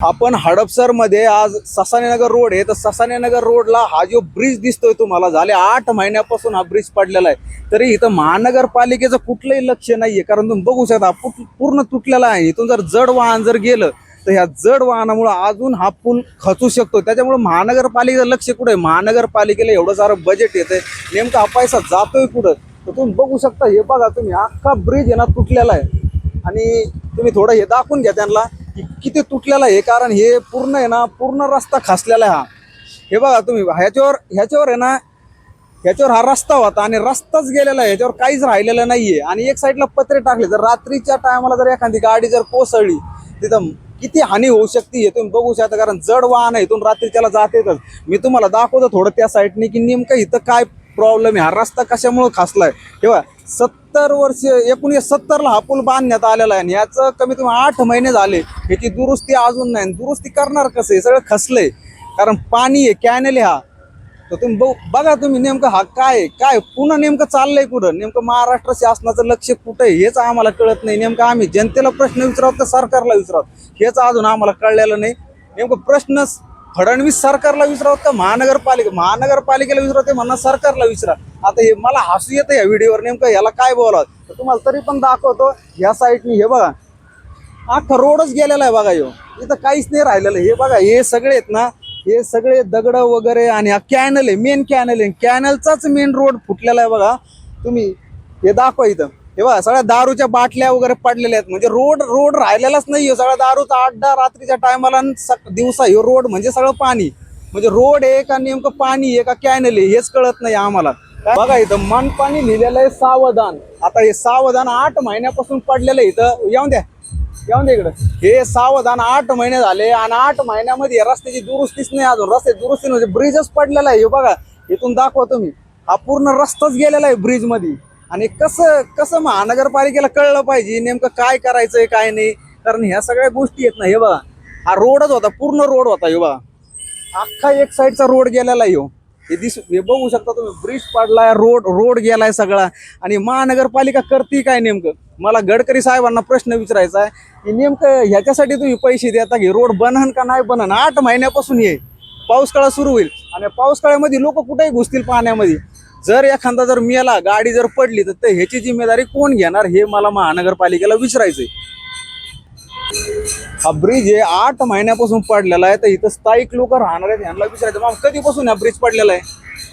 आपण हडपसर मध्ये आज ससानेनगर रोड आहे तर ससानेनगर रोडला हा जो ब्रिज दिसतोय तुम्हाला झाले 8 महिन्यापासून हा ब्रिज पडलेला आहे तरी इथं महानगरपालिकेचं कुठलंही लक्ष नाहीये कारण तुम्ही बघू शकता पूर्ण तुटलेला आहे। इथून जर जड वाहन जर गेलं तर ह्या जड वाहनामुळे अजून हा पूल खचू शकतो। त्याच्यामुळे महानगरपालिकेचं लक्ष कुठे आहे? महानगरपालिकेला एवढं सारं बजेट येतंय नेमका हा पैसा जातोय कुठं तर तुम्ही बघू शकता। हे बघा तुम्ही अख्खा ब्रिज आहे ना तुटलेला आहे आणि तुम्ही थोडं हे दाखवून घ्या त्यांना किती तुटलेला आहे कारण हे पूर्ण आहे ना पूर्ण रस्ता खचलेला आहे। हा हे बघा तुम्ही ह्याच्यावर आहे ना ह्याच्यावर हा रस्ता होता आणि रस्ताच गेलेला आहे, ह्याच्यावर काहीच राहिलेलं नाहीये आणि एक साईडला पत्रे टाकले। जर रात्रीच्या टायमाला जर एखादी गाडी जर कोसळली तिथं किती हानी होऊ शकते हे तुम्ही बघू शकता कारण जड वाहन आहे इथून रात्रीच्याला जातेच। मी तुम्हाला दाखवतो थोडं त्या साईडने की नेमकं इथं काय प्रॉब्लेम आहे, हा रस्ता कशामुळे खचलाय। तेव्हा 70 वर्ष 1970ला हा पूल बांधण्यात आलेला आहे आणि याचं कमीत कमी 8 महिने झाले याची दुरुस्ती अजून नाही। दुरुस्ती करणार कसं? हे सगळं खचलंय कारण पाणी आहे, कॅनल आहे हा। तर तुम्ही बघा तुम्ही नेमकं हा काय पुन्हा नेमकं चाललंय कुठं? नेमकं महाराष्ट्र शासनाचं लक्ष कुठं आहे हेच आम्हाला कळत नाही। नेमकं आम्ही जनतेला प्रश्न विचारतो तर सरकारला विचारतो हेच अजून आम्हाला कळलेलं नाही। नेमकं प्रश्न फडणवीस सरकारला विचारत का महानगरपालिकेला विचारते म्हणा सरकारला विचारा। आता हे मला हसू येतं या व्हिडिओवर नेमकं याला काय बोलावं तर तुम्हाला तरी पण दाखवतो। ह्या साईडनी हे बघा अख्खा रोडच गेलेला आहे बघा, इथं काहीच नाही राहिलेलं। हे बघा हे सगळे आहेत ना हे सगळे दगड वगैरे आणि हा कॅनल आहे, मेन कॅनल आहे, कॅनलचाच मेन रोड फुटलेला आहे बघा। तुम्ही हे दाखवा इथं हे बघा सगळ्या दारूच्या बाटल्या वगैरे पडलेल्या आहेत म्हणजे रोड राहिलेलाच नाहीये। सगळ्या दारूचा अड्डा रात्रीच्या टायमाला दिवसा हे रोड म्हणजे सगळं पाणी म्हणजे रोड आहे का नेमकं पाणी आहे का कॅनल आहे हेच कळत नाही आम्हाला। बघा इथं मनपाणी लिहिलेलं आहे सावधान। आता हे सावधान 8 महिन्यापासून पडलेलं आहे इथं। येऊन द्या इकडं। हे सावधान 8 महिने झाले आणि 8 महिन्यामध्ये रस्त्याची दुरुस्तीच नाही अजून। रस्ते दुरुस्ती म्हणजे ब्रिजच पडलेला आहे। हे बघा इथून दाखवा तुम्ही हा पूर्ण रस्ताच गेलेला आहे ब्रिज मध्ये आणि कसं महानगरपालिकेला कळलं पाहिजे नेमकं काय करायचंय काय नाही कारण ह्या सगळ्या गोष्टी आहेत ना। हे बघा हा रोडच होता, पूर्ण रोड होता। हे बघा अख्खा एक साईडचा रोड गेलेला आहे। हे बघू शकता तुम्ही ब्रिज पडलाय, रोड गेलाय सगळा आणि महानगरपालिका करते काय नेमकं? मला गडकरी साहेबांना प्रश्न विचारायचा आहे की नेमकं ह्याच्यासाठी तुम्ही पैसे देता की रोड बनन का नाही बनन? 8 महिन्यापासून ये पाऊस काळ सुरू होईल आणि पाऊस काळामध्ये लोक कुठेही घुसतील पाण्यामध्ये। जर एखादा जर मेला गाडी जर पडली तर ह्याची जिम्मेदारी कोण घेणार हे मला महानगरपालिकेला विचारायचंय। हा ब्रिज हे 8 महिन्यापासून पडलेला आहे तर इथं स्थायिक लोक राहणार आहेत यांना विचारायचं मग कधीपासून हा ब्रिज पडलेला आहे?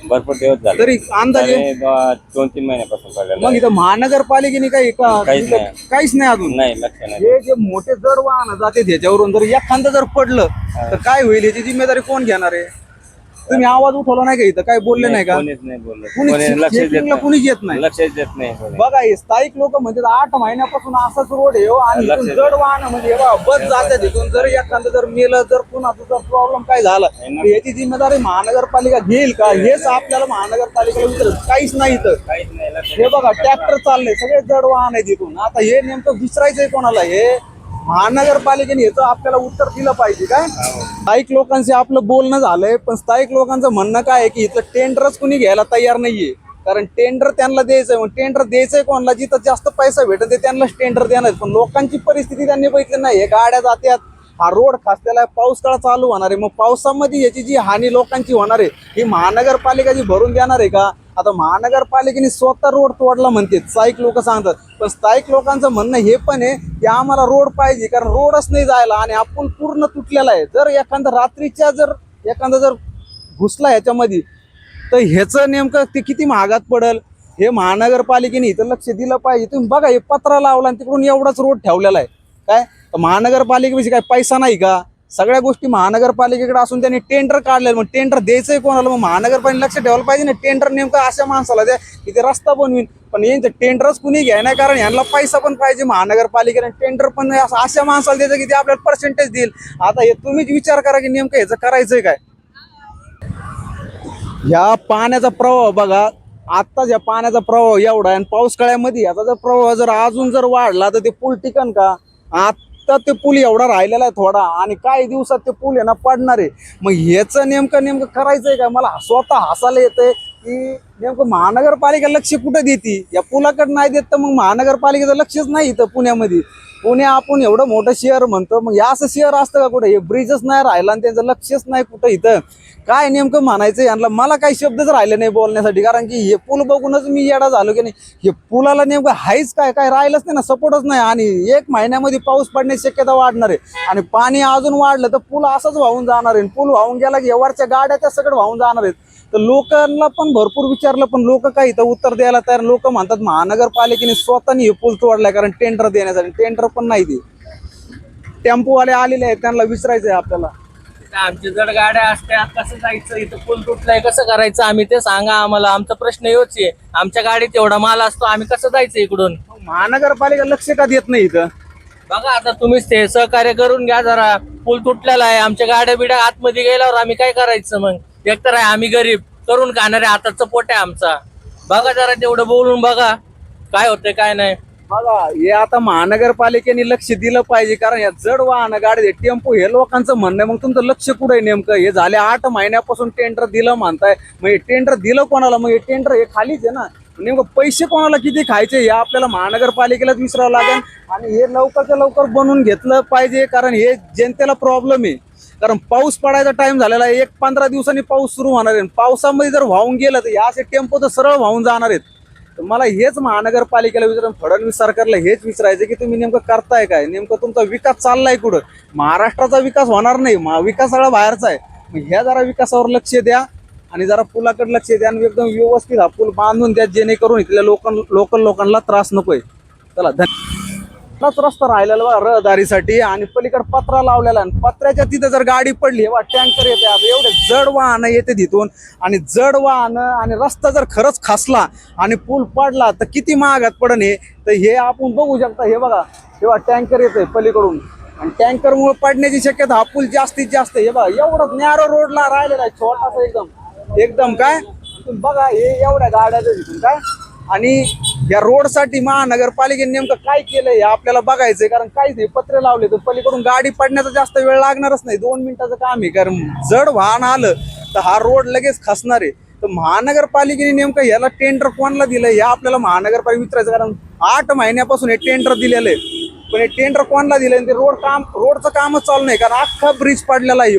भरपूर दिवस झाले तरी अंदाजे 2-3 महिन्यापासून पडलेला मग इथं महानगरपालिकेने काहीच नाही अजून नाही लक्ष नाही। हे जे मोठे जड वाहन जाते त्याच्यावरून जर एखादं जर पडलं तर काय होईल याची जिम्मेदारी कोण घेणार आहे? तुम्ही आवाज उठवला नाही का इथं? काय बोलले नाही का? कोणीच नाही बोललं, कुणीच येत नाही। लक्ष देत नाही। बघा हे स्थायिक लोक म्हणजे 8 महिन्यापासून असाच रोड आहे आणि इथून जड वाहन म्हणजे बस जाते तिथून जर एखादं जर मेलं जर कुणाचा जर प्रॉब्लेम काय झाला तर याची जिम्मेदारी महानगरपालिका घेईल का हेच आपल्याला महानगरपालिकेला विचारायचं। काहीच नाही इथं। हे बघा ट्रॅक्टर चाललंय, सगळे जड वाहन आहे तिथून। आता हे नेमकं विचारायचंय कोणाला? हे महानगरपालिकेने याचं आपल्याला उत्तर दिलं पाहिजे काय? स्थायिक लोकांशी आपलं बोलणं झालंय पण स्थायिक लोकांचं म्हणणं काय आहे की इथं टेंडरच कुणी घ्यायला तयार नाहीये कारण टेंडर त्यांना द्यायचंय। मग टेंडर द्यायचंय कोणाला? जिथं जास्त पैसा भेटत आहे त्यांनाच टेंडर देणार पण लोकांची परिस्थिती त्यांनी बघितली नाही। हे गाड्या जात्यात, हा रोड खचलेला आहे, पाऊस काळ चालू होणार आहे, मग पावसामध्ये याची जी हानी लोकांची होणार आहे ही महानगरपालिका जी भरून देणार आहे का? आता महानगरपालिकेने स्वतः रोड तोडला म्हणते स्थायिक लोक सांगतात पण स्थायिक लोकांचं म्हणणं हे पण आहे की आम्हाला रोड पाहिजे कारण रोडच नाही जायला आणि आपण पूर्ण तुटलेला आहे। जर रात्रीच्या एखादा जर घुसला ह्याच्यामध्ये तर ह्याचं नेमकं ते किती महागात पडल हे महानगरपालिकेने इथं लक्ष दिलं पाहिजे। तुम्ही बघा हे पत्रा लावला आणि तिकडून एवढाच रोड ठेवलेला आहे काय? महानगरपालिकेविषयी काय पैसा नाही का? सगळ्या गोष्टी महानगरपालिकेकडे असून त्यांनी टेंडर काढले मग टेंडर द्यायचंय कोणाला? मग महानगरपालिका लक्ष ठेवायला पाहिजे ना। टेंडर नेमकं अशा माणसाला द्या की ते रस्ता बनवीन पण यांचं टेंडरच कुणी घ्याय नाही कारण यांना पैसा पण पाहिजे महानगरपालिकेने। टेंडर पण अशा माणसाला द्यायचं की ते आपल्याला पर्सेंटेज देईल। आता हे तुम्हीच विचार करा की नेमकं ह्याचं करायचंय काय? ह्या पाण्याचा प्रवाह बघा आत्ताच या पाण्याचा प्रवाह एवढा आहे आणि पाऊस काळामध्ये याचा जर प्रवाह जर अजून जर वाढला तर ते पूल टिकन का? आता ते पूल एवढा राहिलेला आहे थोडा आणि काही दिवसात ते पूल आहे ना पडणार आहे। मग ह्याचं नेमकं करायचंय का? मला स्वतः हसायला येतंय की नेमकं महानगरपालिका लक्ष कुठं देते, या पुलाकडे नाही देत तर मग महानगरपालिकेचं लक्षच नाही इथं पुण्यामध्ये. पुणे आपण एवढं मोठं शहर म्हणतो, मग या असं शहर असतं का कुठं? हे ब्रिजच नाही राहिला आणि त्यांचं लक्षच नाही कुठं इथं. काय नेमकं म्हणायचं यांना? मला काही शब्दच राहिले नाही बोलण्यासाठी, कारण की हे पूल बघूनच मी येडा झालो की नाही. हे पुलाला नेमकं हायच काय काय राहिलंच नाही ना, सपोर्टच नाही. आणि 1 महिन्यामध्ये पाऊस पडण्याची शक्यता वाढणार आहे आणि पाणी अजून वाढलं तर पूल असंच वाहून जाणार आहे. पूल वाहून गेला की वरच्या गाड्या त्या सगळं वाहून जाणार आहेत. तर लोकांना पण भरपूर विचारलं, पण लोक काही इथं उत्तर द्यायला तयार. लोक म्हणतात महानगरपालिकेने स्वतःने हे पूल तोडलाय, कारण टेंडर देण्यासाठी. टेंडर पण नाही ते, टेम्पोवाले आलेले आहेत, त्यांना विचारायचंय आपल्याला. आमची जड गाड्या असत्या, कसं जायचं? इथं पूल तुटलाय, कसं करायचं? आम्ही ते सांगा आम्हाला. आमचा प्रश्न योच आहे. आमच्या गाडीत एवढा माल असतो, आम्ही कसं जायचं इकडून? महानगरपालिका लक्ष का देत नाही इथं? बघा आता तुम्हीच ते सहकार्य करून घ्या जरा. पूल तुटलेला आहे, आमच्या गाड्या बिड्या आतमध्ये गेल्यावर आम्ही काय करायचं मग? एकतर आहे आम्ही गरीब, करून खाणारे, हाताचा पोट आहे आमचा. बघा जरा तेवढं बोलून बघा काय होतंय काय नाही. बघा, हे आता महानगरपालिकेने लक्ष दिलं पाहिजे, कारण या जड वाहन गाडी टेम्पो हे लोकांचं म्हणणं आहे. मग तुमचं लक्ष कुठे आहे नेमकं? हे झाले 8 महिन्यापासून टेंडर दिलं म्हणताय, मग हे टेंडर दिलं कोणाला? मग हे टेंडर हे खालीच आहे ना. नेमकं पैसे कोणाला किती खायचे हे आपल्याला महानगरपालिकेलाच विचारावं लागेल. आणि हे लवकरच्या लवकर बनवून घेतलं पाहिजे, कारण हे जनतेला प्रॉब्लेम आहे. कारण पाऊस पडायचा टाइम झालेला आहे, 1-15 दिवसांनी पाऊस सुरू होणार आहे. पावसामध्ये जर वाहून गेलं तर या असे टेम्पो तर सरळ वाहून जाणार आहेत. तर मला हेच महानगरपालिकेला विचारून, फडणवीस सरकारला हेच विचारायचं की तुम्ही नेमकं करताय काय? नेमकं तुमचा विकास चाललाय कुठं? महाराष्ट्राचा विकास होणार नाही, विकास सगळा बाहेरचा आहे. मग ह्या जरा विकासावर लक्ष द्या आणि जरा पुलाकडे लक्ष द्या आणि एकदम व्यवस्थित हा पूल बांधून द्या, जेणेकरून इथल्या लोकल लोकांना त्रास नकोय. चला, रस्ता राहिलेला बघा रहदारीसाठी, आणि पलीकडे पत्रा लावलेला. आणि पत्र्याच्या तिथे जर गाडी पडली, टँकर येते, आता एवढे जड वाहनं येते तिथून, आणि जड वाहनं, आणि रस्ता जर खरंच खचला आणि पूल पडला तर किती महागात पडन हे. तर हे आपण बघू शकता, हे बघा, तेव्हा टँकर येते पलीकडून, आणि टँकरमुळे पडण्याची शक्यता हा पूल जास्तीत जास्त. हे बघा, एवढं नॅरो रोडला राहिलेला आहे, छोटासा एकदम काय. तुम्ही बघा, हे एवढ्या गाड्या तिथून काय. आणि या रोडसाठी महानगरपालिकेने नेमकं काय केलंय हे आपल्याला बघायचंय, कारण काहीच नाही, पत्रे लावले तर पलीकडून गाडी पडण्याचा जास्त वेळ लागणारच नाही, 2 मिनिटाचं काम आहे. कारण जड वाहन आलं तर हा रोड लगेच खचणार आहे. तर महानगरपालिकेने नेमकं याला टेंडर कोणाला दिलं हे आपल्याला महानगरपालिका विचारायचं, कारण 8 महिन्यापासून हे टेंडर दिलेलं आहे. पण हे टेंडर कोणाला दिलं? ते रोडचं कामच चालू नाही, कारण अख्खा ब्रिज पडलेला आहे.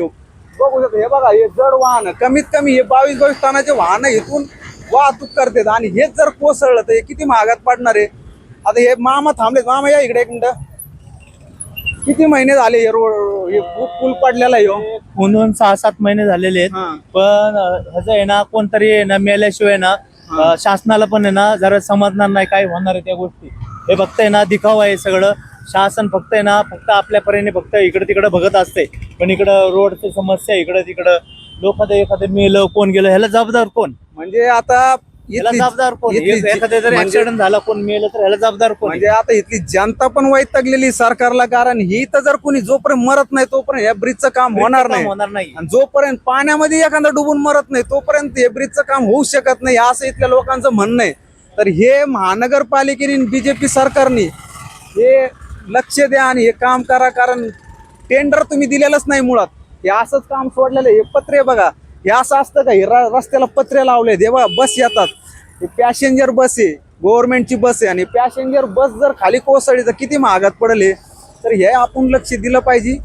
बघू शकतो, हे बघा, हे जड वाहन कमीत कमी हे 22 टनाचे वाहन इथून वाहतूक करतात, आणि हेच जर कोसळलं तर हे किती महागात पडणार आहे. आता हे मामा थांबलेत, मामा या इकडे 1 मिनिट. किती महिने झाले हे रोड, हे पूल पडलेला आहे? म्हणून 6-7 महिने झालेले आहेत. पण ह्याचं आहे ना, कोणतरी आहे ना मेल्याशिवाय ना शासनाला पण आहे ना जरा समजणार नाही काय होणार आहे त्या गोष्टी. हे फक्त आहे ना दिखावा आहे सगळं. शासन फक्त आहे ना आपल्या परीने फक्त इकडे तिकडे बघत असते, पण इकडं रोडची समस्या इकडं तिकडं. एखादं मेलं, कोण गेलं, ह्याला जबाबदार कोण? म्हणजे आता ह्याला जबाबदार कोण? एखाद्या जर ऍक्सिडेंट झाला, कोण मेलं तर ह्याला जबाबदार कोण? म्हणजे आता इथली जनता पण वैतागलेली सरकारला, कारण ही तर जर कोणी जोपर्यंत मरत नाही तोपर्यंत या ब्रिजचं काम होणार नाही. आणि जोपर्यंत पाण्यामध्ये एखादा डुबून मरत नाही तोपर्यंत हे ब्रिजचं काम होऊ शकत नाही, असं इथल्या लोकांचं म्हणणं आहे. तर हे महानगरपालिकेने, बीजेपी सरकारने हे लक्ष द्या आणि हे काम करा, कारण टेंडर तुम्ही दिलेलंच नाही मुळात. हे असंच काम सोडलेलं. हे पत्रे बघा, हे असं असतं का? हे रस्त्याला पत्रे लावले, देवा बस येतात, हे पॅसेंजर बस आहे, गव्हर्नमेंटची बस आहे, आणि पॅसेंजर बस जर खाली कोसळली तर किती महागात पडले. तर हे आपण लक्ष दिलं पाहिजे.